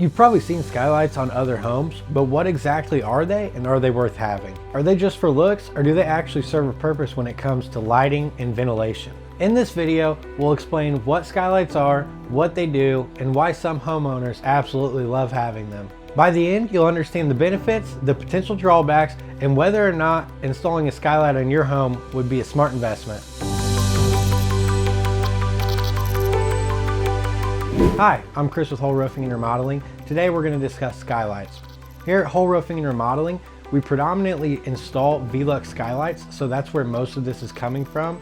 You've probably seen skylights on other homes, but what exactly are they and are they worth having? Are they just for looks or do they actually serve a purpose when it comes to lighting and ventilation? In this video, we'll explain what skylights are, what they do, and why some homeowners absolutely love having them. By the end, you'll understand the benefits, the potential drawbacks, and whether or not installing a skylight on your home would be a smart investment. Hi, I'm Chris with Hoel Roofing and Remodeling. Today we're going to discuss skylights. Here at Hoel Roofing and Remodeling, we predominantly install Velux skylights, so that's where most of this is coming from.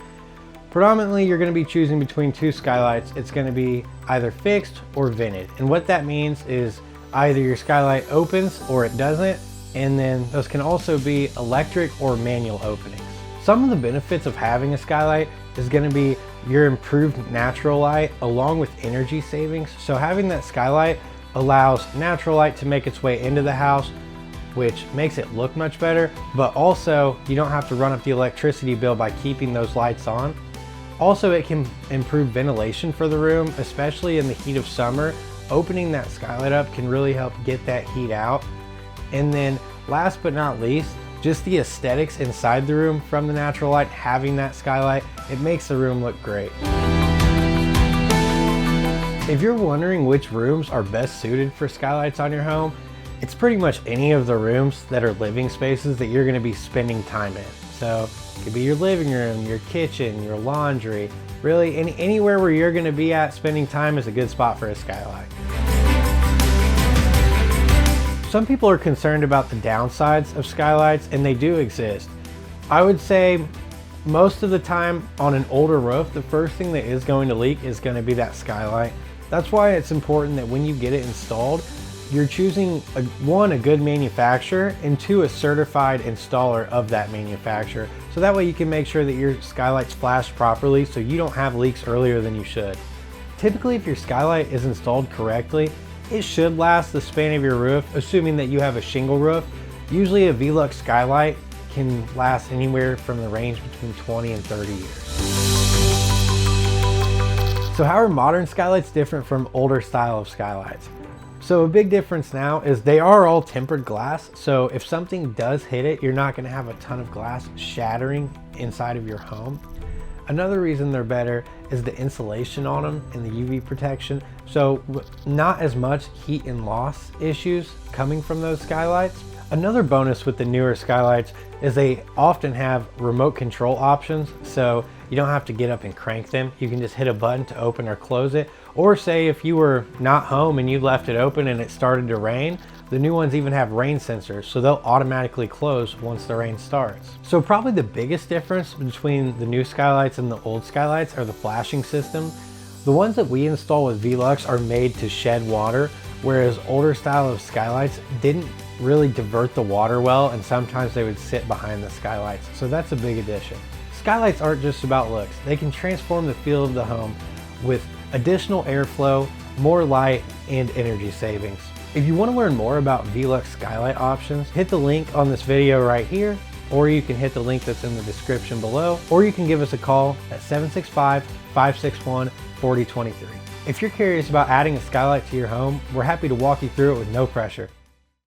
Predominantly, you're going to be choosing between two skylights. It's going to be either fixed or vented. And what that means is either your skylight opens or it doesn't, and then those can also be electric or manual openings. Some of the benefits of having a skylight is going to be your improved natural light along with energy savings. So having that skylight allows natural light to make its way into the house, which makes it look much better, but also you don't have to run up the electricity bill by keeping those lights on. Also, it can improve ventilation for the room, especially in the heat of summer. Opening that skylight up can really help get that heat out. And then last but not least, just the aesthetics inside the room from the natural light, having that skylight, it makes the room look great. If you're wondering which rooms are best suited for skylights on your home, it's pretty much any of the rooms that are living spaces that you're gonna be spending time in. So it could be your living room, your kitchen, your laundry, really anywhere where you're gonna be at spending time is a good spot for a skylight. Some people are concerned about the downsides of skylights, and they do exist. I would say most of the time on an older roof, the first thing that is going to leak is going to be that skylight. That's why it's important that when you get it installed, you're choosing one, a good manufacturer, and two, a certified installer of that manufacturer. So that way you can make sure that your skylight's flashed properly so you don't have leaks earlier than you should. Typically, if your skylight is installed correctly, it should last the span of your roof, assuming that you have a shingle roof. Usually a Velux skylight can last anywhere from the range between 20 and 30 years. So how are modern skylights different from older style of skylights? So a big difference now is they are all tempered glass. So if something does hit it, you're not gonna have a ton of glass shattering inside of your home. Another reason they're better is the insulation on them and the UV protection. So not as much heat and loss issues coming from those skylights. Another bonus with the newer skylights is they often have remote control options. So you don't have to get up and crank them. You can just hit a button to open or close it. Or say if you were not home and you left it open and it started to rain, the new ones even have rain sensors, so they'll automatically close once the rain starts. So probably the biggest difference between the new skylights and the old skylights are the flashing system. The ones that we install with Velux are made to shed water, whereas older style of skylights didn't really divert the water well, and sometimes they would sit behind the skylights. So that's a big addition. Skylights aren't just about looks. They can transform the feel of the home with additional airflow, more light, and energy savings. If you want to learn more about Velux skylight options, hit the link on this video right here, or you can hit the link that's in the description below, or you can give us a call at 765-561-4023. If you're curious about adding a skylight to your home, we're happy to walk you through it with no pressure.